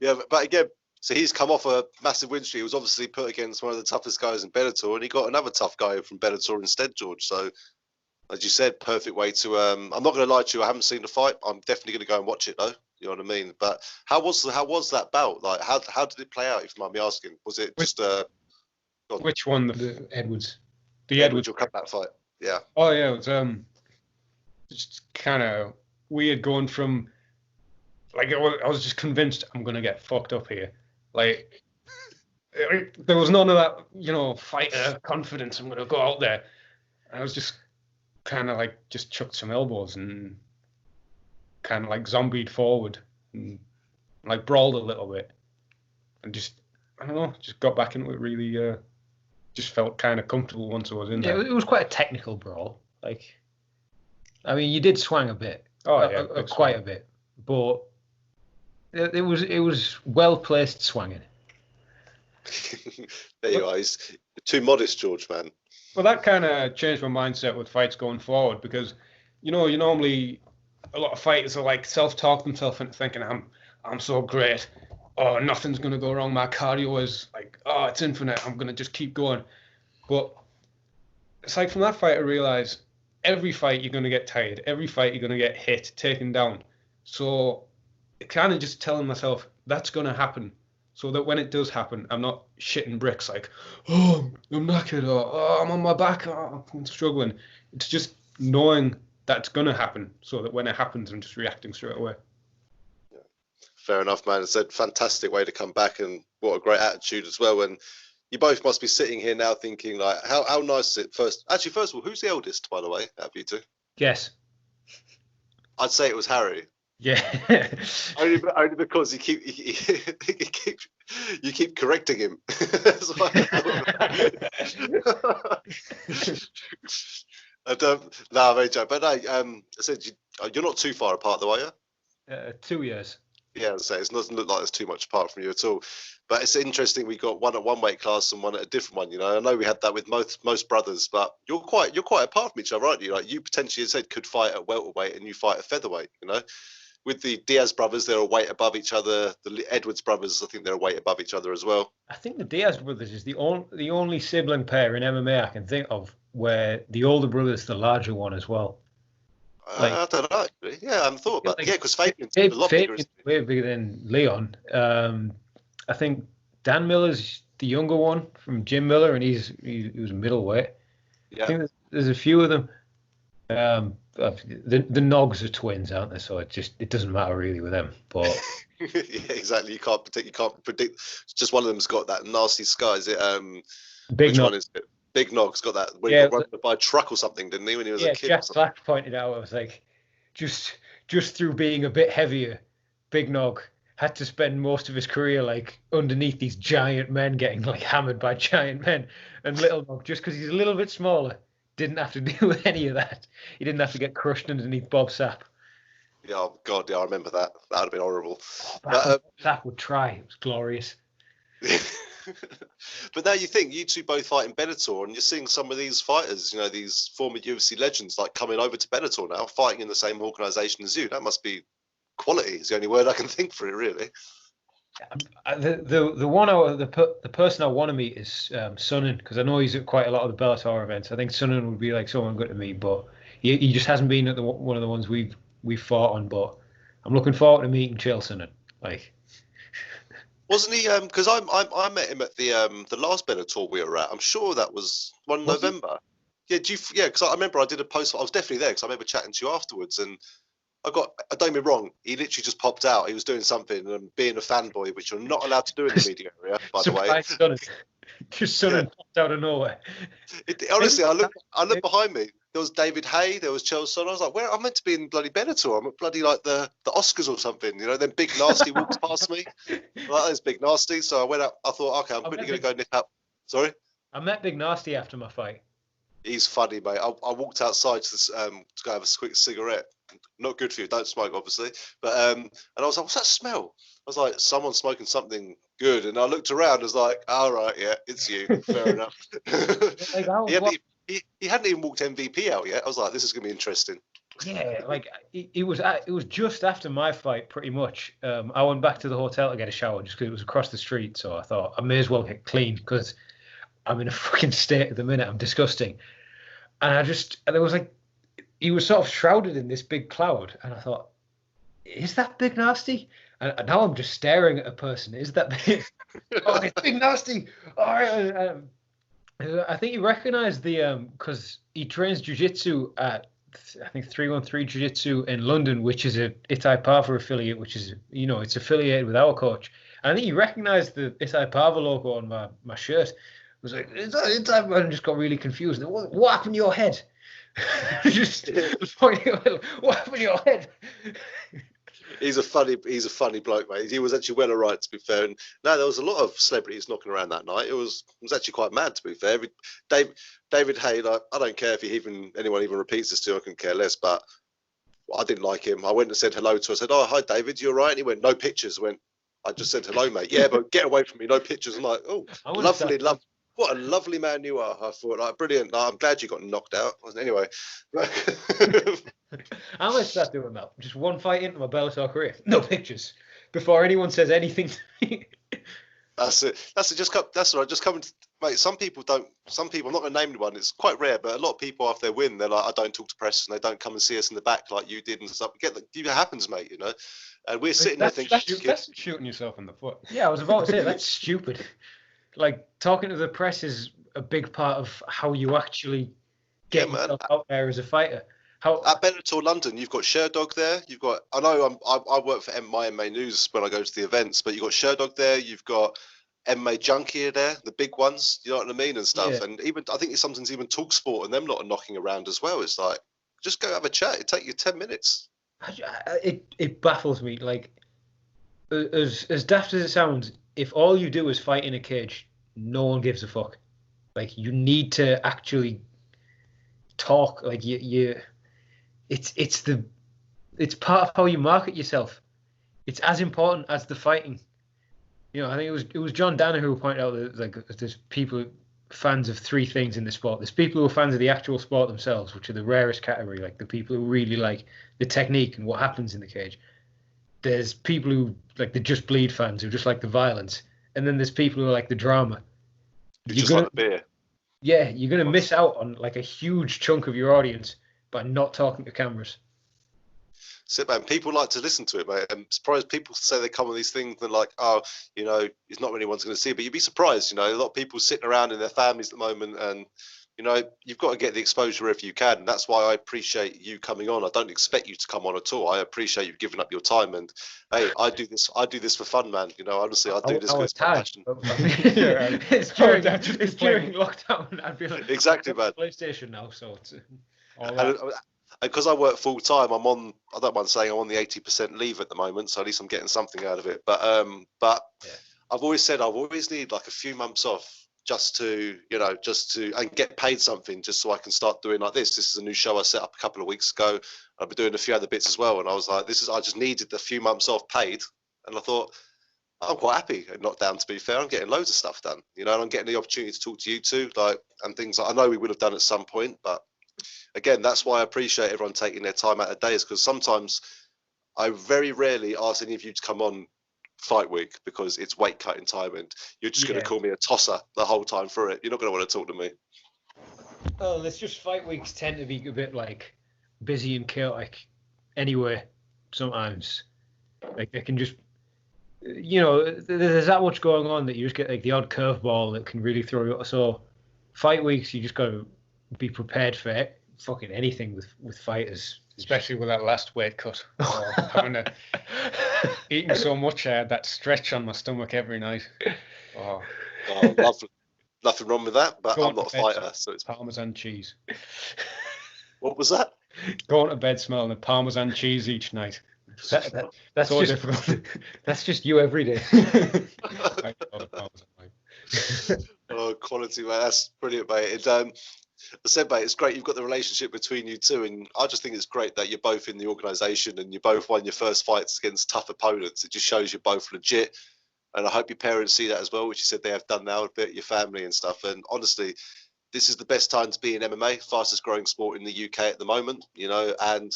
Yeah, but again. So he's come off a massive win streak. He was obviously put against one of the toughest guys in Bellator, and he got another tough guy from Bellator instead, George. So, as you said, perfect way to. I'm not going to lie to you. I haven't seen the fight. I'm definitely going to go and watch it though. You know what I mean? But how was that bout? Like, how did it play out? If you mind me asking, was it just which one? The Edwards. The Edwards. Your comeback fight. Yeah. Oh yeah, it was just kind of weird going from. Like I was just convinced I'm going to get fucked up here. Like, there was none of that, fighter confidence. I'm going to go out there. I was just kind of like, just chucked some elbows and kind of like zombied forward and like brawled a little bit. And just, I don't know, just got back into it really, just felt kind of comfortable once I was in there. It was quite a technical brawl. Like, I mean, you did swang a bit. Oh, yeah. Quite a bit. But it was well placed swanging. There you are. He's too modest, George, man. Well, that kind of changed my mindset with fights going forward because, you normally a lot of fighters are like self-talk themselves into thinking I'm so great. Oh, nothing's gonna go wrong. My cardio is like, oh, it's infinite. I'm gonna just keep going. But it's like from that fight, I realized every fight you're gonna get tired. Every fight you're gonna get hit, taken down. So kind of just telling myself that's going to happen so that when it does happen, I'm not shitting bricks like, oh, I'm knackered or oh, I'm on my back, oh, I'm struggling. It's just knowing that's going to happen so that when it happens, I'm just reacting straight away. Yeah. Fair enough, man. It's a fantastic way to come back and what a great attitude as well. And you both must be sitting here now thinking like, how nice is it first? Actually, first of all, who's the eldest, by the way, out of you two? Yes. I'd say it was Harry. Yeah. only because you keep correcting him. No, very joke. But I said you're not too far apart, though, are you? 2 years. Yeah, so it doesn't look like there's too much apart from you at all. But it's interesting. We got one at one weight class and one at a different one. I know we had that with most brothers, but you're quite apart from each other, aren't you? Like you potentially, as I said, could fight at welterweight and you fight at featherweight. With the Diaz brothers, they're a weight above each other. The Edwards brothers, I think they're a weight above each other as well. I think the Diaz brothers is the only sibling pair in MMA I can think of where the older brother's the larger one as well. I don't know. Yeah, I haven't thought about that. Yeah, because Fabian's a lot bigger. Way bigger than Leon. I think Dan Miller's the younger one from Jim Miller, and he was middleweight. Yeah. I think there's a few of them. the Nogs are twins, aren't they? So it doesn't matter really with them. But yeah, exactly. You can't predict. Just one of them's got that nasty scar. Is it Big which Nog. one is it? Big Nog's got that. When he got run by a truck or something, didn't he? When he was a kid. Jack Black pointed out. I was like, just through being a bit heavier, Big Nog had to spend most of his career like underneath these giant men, getting like hammered by giant men, and Little Nog, just because he's a little bit smaller, didn't have to deal with any of that. He didn't have to get crushed underneath Bob Sapp. Yeah, oh God, yeah, I remember that. That would have been horrible. Bob Sapp would try. It was glorious. But now you think you two both fight in Bellator, and you're seeing some of these fighters, you know, these former UFC legends, like coming over to Bellator now, fighting in the same organisation as you. That must be quality. Is the only word I can think for it, really. The person I want to meet is Sonnen, because I know he's at quite a lot of the Bellator events. I think Sonnen would be like someone good to meet, but he just hasn't been at one of the ones we've fought on. But I'm looking forward to meeting Chael Sonnen. Like, wasn't he? Because I met him at the last Bellator we were at. I'm sure that was one in November. Yeah, because I remember I did a post. I was definitely there because I remember chatting to you afterwards, and don't get me wrong, he literally just popped out. He was doing something and being a fanboy, which you're not allowed to do in the media area, by the way. Just suddenly popped out of nowhere. Honestly, I looked behind me. There was David Hay, there was Chael Sonnen. I was like, where? I'm meant to be in bloody Bellator. I'm at bloody like the Oscars or something, you know. Then Big Nasty walks past me. Like, there's Big Nasty. So I went up. I thought, okay, I'm quickly going to go nip up. Sorry? I met Big Nasty after my fight. He's funny, mate. I walked outside to go have a quick cigarette. Not good for you. Don't smoke, obviously. But and I was like, what's that smell? I was like, someone smoking something good. And I looked around. I was like, all right, yeah, it's you. Fair enough. He hadn't even walked MVP out yet. I was like, this is going to be interesting. Yeah, like it was just after my fight, pretty much. I went back to the hotel to get a shower just because it was across the street. So I thought I may as well get clean because I'm in a fucking state at the minute. I'm disgusting. And there was like, he was sort of shrouded in this big cloud. And I thought, is that Big Nasty? And now I'm just staring at a person. Is that Big? Oh, it's Big Nasty. All right. I think he recognized because he trains jiu-jitsu at, I think, 313 Jiu-Jitsu in London, which is a Itai Pava affiliate, which is, you know, it's affiliated with our coach. And I think he recognized the Itai Pava logo on my shirt. I was like, Itai, and just got really confused. What happened to your head? Just pointing out, what happened to your head? He's a funny bloke, mate. He was actually well alright, to be fair. And no, there was a lot of celebrities knocking around that night. It was actually quite mad, to be fair. David Hay, like, I don't care if anyone even repeats this to him, I couldn't care less. But I didn't like him. I went and said hello to him. I said, "Oh, hi, David. You all right?" And he went, "No pictures." I just said hello, mate. Yeah, but get away from me. No pictures. I'm like, oh, lovely. What a lovely man you are. I thought, like, brilliant. I'm glad you got knocked out. Anyway. How much that doing that? Just one fight into my Bellator career. No pictures. Before anyone says anything to me. That's it. That's right. Just coming, mate. Some people, I'm not going to name anyone. It's quite rare, but a lot of people after they win, they're like, I don't talk to press, and they don't come and see us in the back like you did and stuff. It happens, mate. You know. And we're sitting there thinking, that's shooting yourself in the foot. Yeah, I was about to say that's stupid. Like, talking to the press is a big part of how you actually get yourself out there as a fighter. At Bellator London, you've got Sherdog there. You've got, I know I work for my MMA News when I go to the events, but you've got Sherdog there. You've got MMA Junkie there, the big ones. You know what I mean, and stuff. Yeah. And even I think it's sometimes even Talksport and them lot are knocking around as well. It's like, just go have a chat. It take you 10 minutes. It baffles me. Like, as daft as it sounds, if all you do is fight in a cage, no one gives a fuck. Like, you need to actually talk. Like, it's part of how you market yourself. It's as important as the fighting. You know, I think it was John Danner who pointed out that, like, there's people fans of three things in the sport. There's people who are fans of the actual sport themselves, which are the rarest category, like the people who really like the technique and what happens in the cage. There's people who like the Just Bleed fans who just like the violence, and then there's people who are like the drama. Just like the beer. Yeah, you're gonna miss out on like a huge chunk of your audience by not talking to cameras. Sit back. People like to listen to it, mate. I'm surprised people say they come on these things and like, oh, you know, it's not anyone's going to see it. But you'd be surprised, you know, a lot of people sitting around in their families at the moment and you know, you've got to get the exposure wherever you can. And that's why I appreciate you coming on. I don't expect you to come on at all. I appreciate you giving up your time. And hey, I do this for fun, man. You know, honestly, I do this because it's my passion. Yeah, it's during lockdown. I'd be like, exactly, man. PlayStation now, so it's and because I work full time, I don't mind saying I'm on the 80% leave at the moment, so at least I'm getting something out of it. But yeah. I've always said I always need like a few months off just to and get paid something just so I can start doing like this. This is a new show I set up a couple of weeks ago. I've been doing a few other bits as well, and I was like, I just needed the few months off paid, and I thought I'm quite happy and not down. To be fair, I'm getting loads of stuff done, you know, and I'm getting the opportunity to talk to you two, and things I know we would have done at some point, but again, that's why I appreciate everyone taking their time out of days, because sometimes I very rarely ask any of you to come on fight week because it's weight cutting time and you're just going to call me a tosser the whole time through it. You're not going to want to talk to me. Oh, it's just fight weeks tend to be a bit like busy and chaotic anyway. Sometimes like they can just, you know, there's that much going on that you just get like the odd curveball that can really throw you. So fight weeks, you just got to be prepared for fucking anything with fighters. Especially with that last weight cut. Eating so much, I had that stretch on my stomach every night. Oh, nothing wrong with that, but I'm not a fighter, so it's Parmesan cheese. What was that? Going to bed smelling of Parmesan cheese each night. That's so difficult. That's just you every day. Oh, quality, mate. That's brilliant, mate. I said, mate, it's great you've got the relationship between you two, and I just think it's great that you're both in the organisation and you both won your first fights against tough opponents. It just shows you're both legit, and I hope your parents see that as well, which you said they have done now, a bit, your family and stuff. And honestly, this is the best time to be in MMA, fastest growing sport in the UK at the moment, you know, and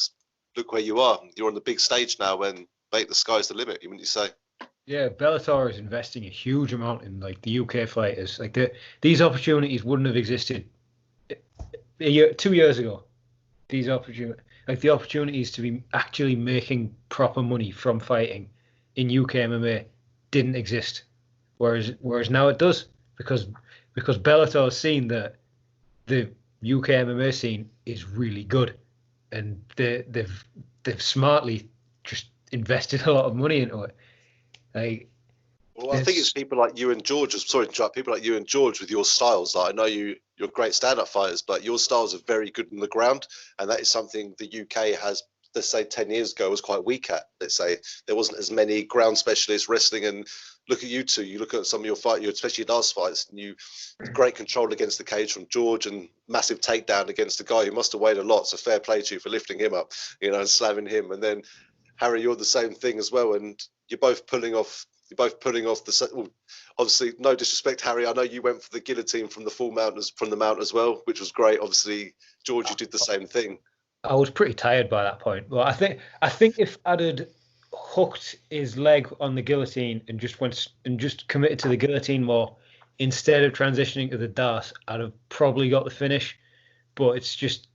look where you are. You're on the big stage now, and mate, the sky's the limit, wouldn't you say? Yeah, Bellator is investing a huge amount in like the UK fighters. Like these opportunities wouldn't have existed 2 years ago. These the opportunities to be actually making proper money from fighting in UK MMA didn't exist, whereas now it does, because Bellator has seen that the UK MMA scene is really good, and they've smartly just invested a lot of money into it. Well, I think it's people like you and George. Sorry to interrupt. People like you and George with your styles. Like, I know you're great stand-up fighters, but your styles are very good on the ground, and that is something the UK has. Let's say 10 years ago was quite weak at. Let's say there wasn't as many ground specialists wrestling. And look at you two. You look at some of your fight, especially your last fights. And you great control against the cage from George, and massive takedown against a guy who must have weighed a lot. So fair play to you for lifting him up, you know, and slamming him. And then Harry, you're the same thing as well, and you're both pulling off. Obviously, no disrespect, Harry. I know you went for the guillotine from the mount as well, which was great. Obviously, George, you did the same thing. I was pretty tired by that point. Well, I think if I'd had hooked his leg on the guillotine and just committed to the guillotine more instead of transitioning to the dart, I'd have probably got the finish. But it's just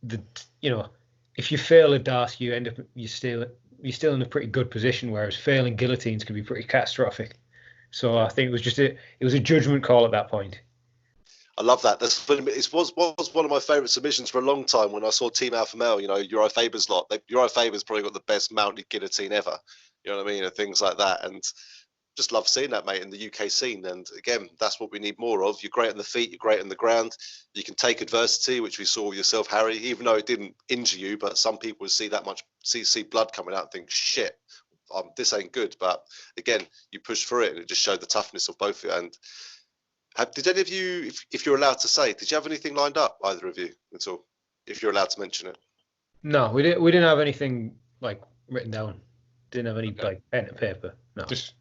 if you fail a dart, you're still in a pretty good position, whereas failing guillotines can be pretty catastrophic. So I think it was a judgment call at that point. I love that. It was one of my favourite submissions for a long time when I saw Team Alpha Male, you know, Uriah Faber's lot. Uriah Faber's probably got the best mounted guillotine ever, you know what I mean, and things like that. And just love seeing that, mate, in the UK scene. And again, that's what we need more of. You're great on the feet, you're great on the ground. You can take adversity, which we saw with yourself, Harry, even though it didn't injure you, but some people would see that much, see blood coming out and think, shit, this ain't good. But again, you push through it, and it just showed the toughness of both of you. And did any of you, if you're allowed to say, did you have anything lined up, either of you, at all, if you're allowed to mention it? No, we didn't have anything like written down. Didn't have any like pen and paper. No. Just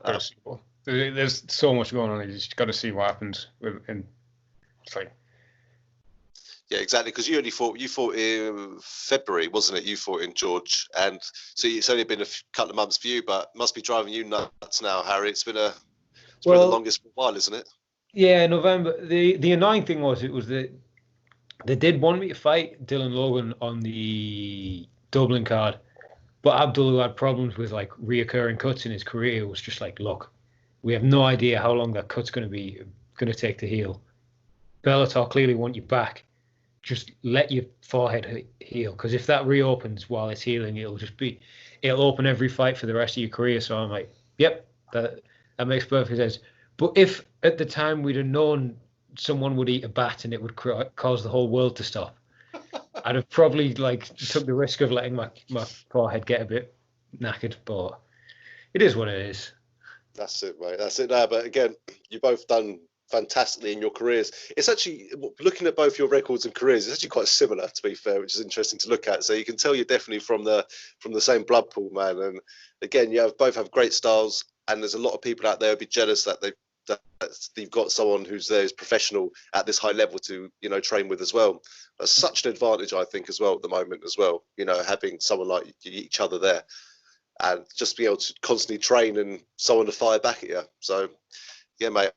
there's so much going on. You just got to see what happens. It's like, yeah, exactly. Because you fought in February, wasn't it? You fought in George, and so it's only been a couple of months for you, but must be driving you nuts now, Harry. It's been the longest for a while, isn't it? Yeah, November. The annoying thing was that they did want me to fight Dylan Logan on the Dublin card, but Abdul, who had problems with like reoccurring cuts in his career, was just like, look, we have no idea how long that cut's going to take to heal. Bellator clearly want you back, just let your forehead heal, because if that reopens while it's healing, it'll open every fight for the rest of your career. So I'm like, yep, that makes perfect sense. But if at the time we'd have known someone would eat a bat and it would cause the whole world to stop, I'd have probably like took the risk of letting my forehead get a bit knackered. But it is what it is. That's it, mate. That's it now. But again, you've both done fantastically in your careers. It's actually, looking at both your records and careers, it's actually quite similar, to be fair, which is interesting to look at. So you can tell you're definitely from the same blood pool, man. And again, both have great styles, and there's a lot of people out there who'd be jealous that you've got someone who's professional at this high level to, you know, train with as well. That's such an advantage, I think, as well at the moment as well. You know, having someone like each other there, and just be able to constantly train and someone to fire back at you. So, yeah, mate,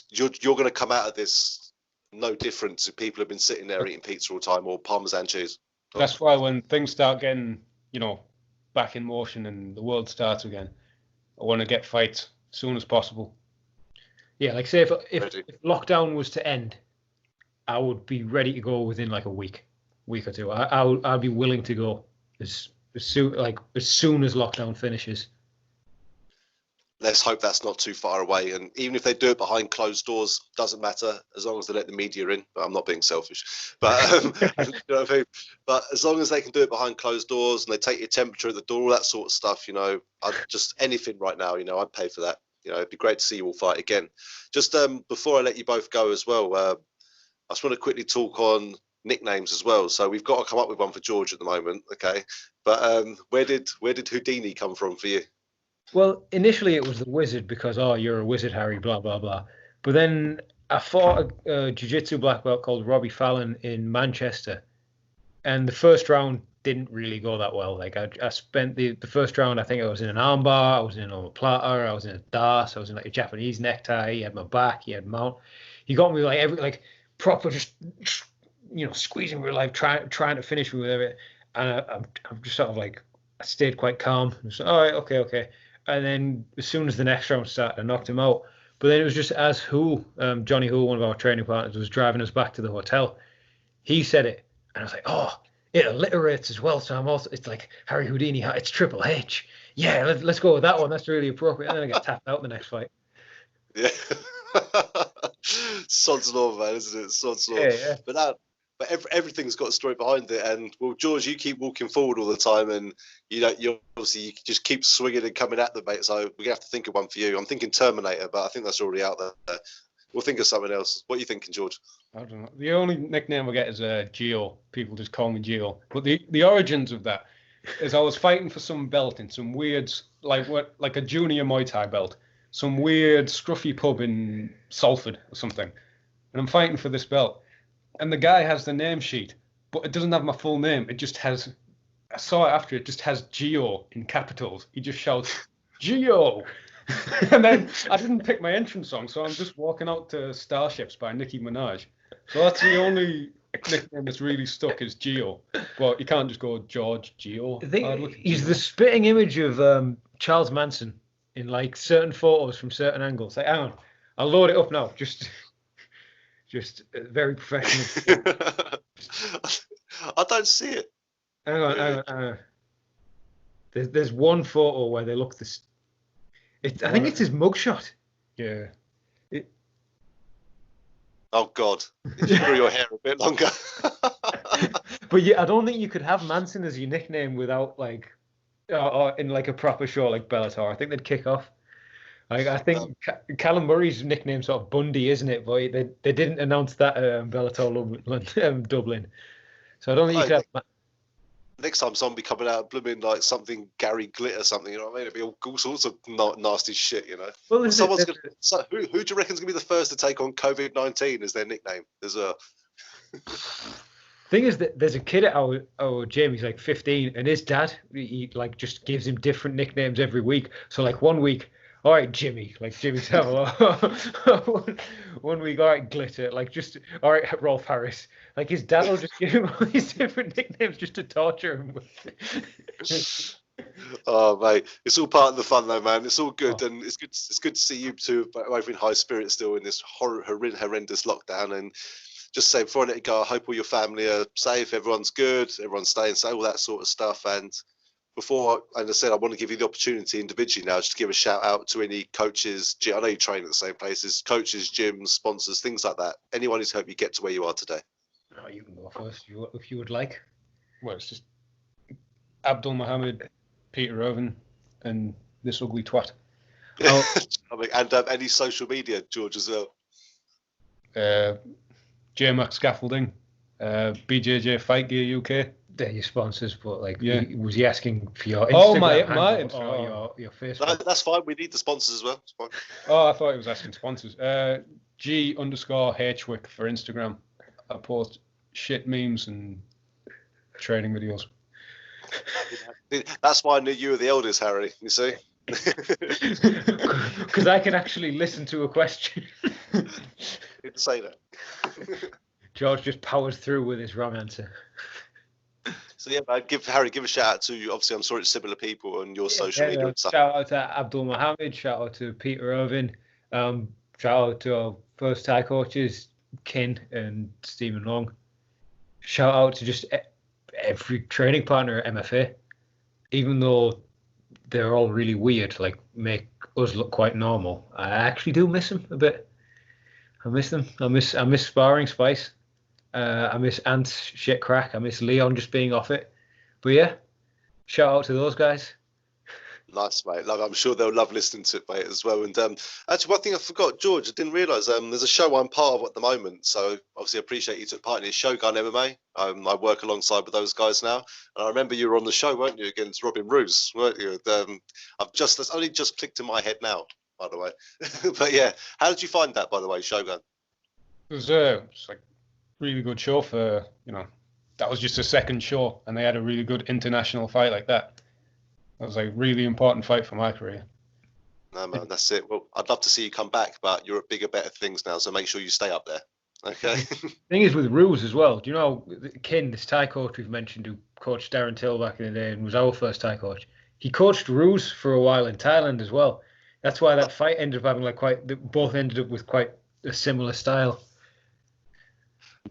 you're going to come out of this no different to people who've been sitting there eating pizza all the time or Parmesan cheese. That's why when things start getting, you know, back in motion and the world starts again, I want to get fights as soon as possible. Yeah, like say if lockdown was to end, I would be ready to go within like a week or two. I'd be willing to go as soon as lockdown finishes. Let's hope that's not too far away. And even if they do it behind closed doors, doesn't matter, as long as they let the media in. But I'm not being selfish. But you know what I mean? But as long as they can do it behind closed doors and they take your temperature at the door, all that sort of stuff, you know, just anything right now, you know, I'd pay for that. You know, it'd be great to see you all fight again. Just before I let you both go as well, I just want to quickly talk on nicknames as well. So we've got to come up with one for George at the moment, okay? But where did Houdini come from for you? Well, initially it was the Wizard because, oh, you're a wizard, Harry, blah, blah, blah. But then I fought a jiu-jitsu black belt called Robbie Fallon in Manchester. And the first round didn't really go that well. Like I spent the first round, I think I was in an armbar, I was in an omoplata, I was in a das, I was in like a Japanese necktie, he had my back, he had mount. He got me like proper just, you know, squeezing me like trying to finish me with it. And I'm just sort of like, I stayed quite calm. I was like, all right, okay. And then as soon as the next round started, I knocked him out. But then it was just as Johnny Hull, one of our training partners, was driving us back to the hotel. He said it, and I was like, oh, it alliterates as well. So it's like Harry Houdini, it's Triple H. Yeah, let's go with that one. That's really appropriate. And then I get tapped out in the next fight. Yeah. Sod's law, man, isn't it? Sod's law. Yeah. But everything's got a story behind it. And well, George, you keep walking forward all the time, and you just keep swinging and coming at the mate. So we're gonna have to think of one for you. I'm thinking Terminator, but I think that's already out there. We'll think of something else. What are you thinking, George? I don't know. The only nickname I get is Geo. People just call me Geo. But the origins of that is I was fighting for some belt in some weird, like a junior Muay Thai belt, some weird scruffy pub in Salford or something, and I'm fighting for this belt. And the guy has the name sheet, but it doesn't have my full name. It just has, I saw it after, it just has Geo in capitals. He just shouts, Geo! And then I didn't pick my entrance song, so I'm just walking out to Starships by Nicki Minaj. So that's the only nickname that's really stuck is Geo. But you can't just go George Geo. I think he's the spitting image of Charles Manson in like certain photos from certain angles. Like, hang on, I'll load it up now. Just very professional. I don't see it. Hang on. There's one photo where they look this. I think it's his mugshot. Yeah. Oh God! Did you grew your hair a bit longer? But yeah, I don't think you could have Manson as your nickname without like, or in like a proper show like Bellator. I think they'd kick off. Like I think Callum Murray's nickname sort of Bundy, isn't it? But they didn't announce that Bellator Dublin. So I don't think you could have. Next time someone be coming out blooming like something Gary Glitter something, you know what I mean? It'd be all sorts of nasty shit, you know. Well, who do you reckon's gonna be the first to take on COVID-19 as their nickname? There's a thing is that there's a kid at our gym. He's like 15, and his dad he like just gives him different nicknames every week. So like one week, all right, Jimmy, like Jimmy Savile. One week, all right, Glitter, like just all right, Rolf Harris. Like his dad will just give him all these different nicknames just to torture him with. Oh mate, it's all part of the fun though, man. It's all good, and it's good to see you two both in high spirits still in this horrendous lockdown. And just say before I let you go, I hope all your family are safe, everyone's good, everyone's staying safe, all that sort of stuff. And before, as I said, I want to give you the opportunity individually now, just to give a shout out to any coaches. I know you train at the same places, coaches, gyms, sponsors, things like that. Anyone who's helped you get to where you are today. Oh, you can go first if you would like. Well, it's just Abdul Mohammed, Peter Irvin, and this ugly twat. And any social media, George, as well. JMac Scaffolding, BJJ Fight Gear UK. They're your sponsors, but like, Yeah. was he asking for your Instagram my handle Instagram. or your Facebook? No, that's fine. We need the sponsors as well. It's fine. Oh, I thought he was asking sponsors. G_Hardwick for Instagram. I post shit memes and training videos. That's why I knew you were the eldest, Harry. You see? Because I can actually listen to a question. Didn't say that. George just powers through with his wrong answer. So yeah, man, give a shout out to, obviously I'm sure it's similar people on your social media and stuff. Shout out to Abdul Mohammed, shout out to Peter Irvin, shout out to our first Thai coaches, Kin and Stephen Long. Shout out to just every training partner at MFA, even though they're all really weird, like make us look quite normal. I actually do miss them a bit. I miss them. I miss sparring Spice. I miss Ant's shit crack. I miss Leon just being off it. But yeah, shout out to those guys. Nice, mate. I'm sure they'll love listening to it, mate, as well. And actually, one thing I forgot, George, I didn't realise there's a show I'm part of at the moment. So obviously, I appreciate you took part in it. Shogun MMA. I work alongside with those guys now. And I remember you were on the show, weren't you, against Robin Roos, weren't you? That's only just clicked in my head now, by the way. But yeah, how did you find that, by the way, Shogun? It was like really good show for, that was just a second show, and they had a really good international fight like that. That was like a really important fight for my career. No, man, that's it. Well, I'd love to see you come back, but you're at bigger, better things now, so make sure you stay up there. Okay. Thing is with Ruse as well. Do you know Kin, this Thai coach we've mentioned, who coached Darren Till back in the day and was our first Thai coach? He coached Ruse for a while in Thailand as well. That's why that fight ended up having both ended up with quite a similar style.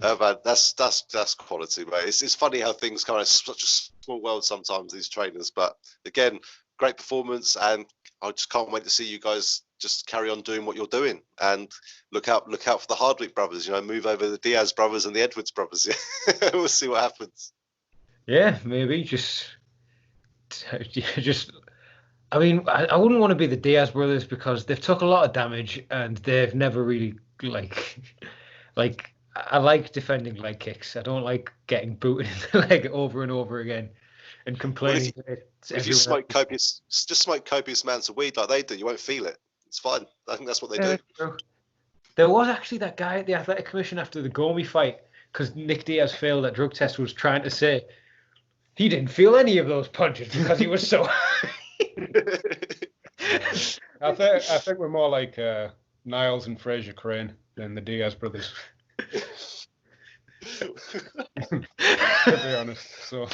Man, that's quality, mate. It's funny how things kind of such a small world sometimes, these trainers. But again, great performance, and I just can't wait to see you guys just carry on doing what you're doing, and look out for the Hardwick brothers. Move over the Diaz brothers and the Edwards brothers. Yeah, we'll see what happens. Yeah, maybe just. I mean, I wouldn't want to be the Diaz brothers because they've took a lot of damage and they've never really like. I like defending leg kicks. I don't like getting booted in the leg over and over again and complaining. Well, if you smoke copious amounts of weed like they do, you won't feel it. It's fine. I think that's what they do. True. There was actually that guy at the Athletic Commission after the Gomi fight, because Nick Diaz failed that drug test, was trying to say he didn't feel any of those punches because he was so I think we're more like Niles and Fraser Crane than the Diaz brothers. To be honest, so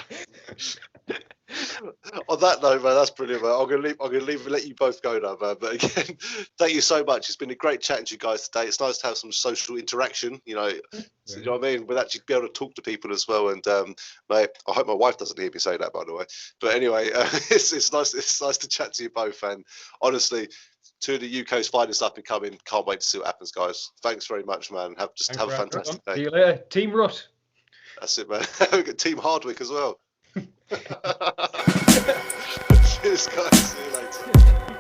on that note, man, that's brilliant, man. I'm gonna leave and let you both go now, man. But again, thank you so much. It's been a great chatting to you guys today. It's nice to have some social interaction, you know what I mean? We'll actually be able to talk to people as well. And mate, I hope my wife doesn't hear me say that, by the way. But anyway, it's nice to chat to you both. And honestly, two of the UK's finest up and coming. Can't wait to see what happens, guys. Thanks very much, man. Have a fantastic day. See you later. Team Russ. That's it, man. We've got Team Hardwick as well. Cheers, guys. See you later.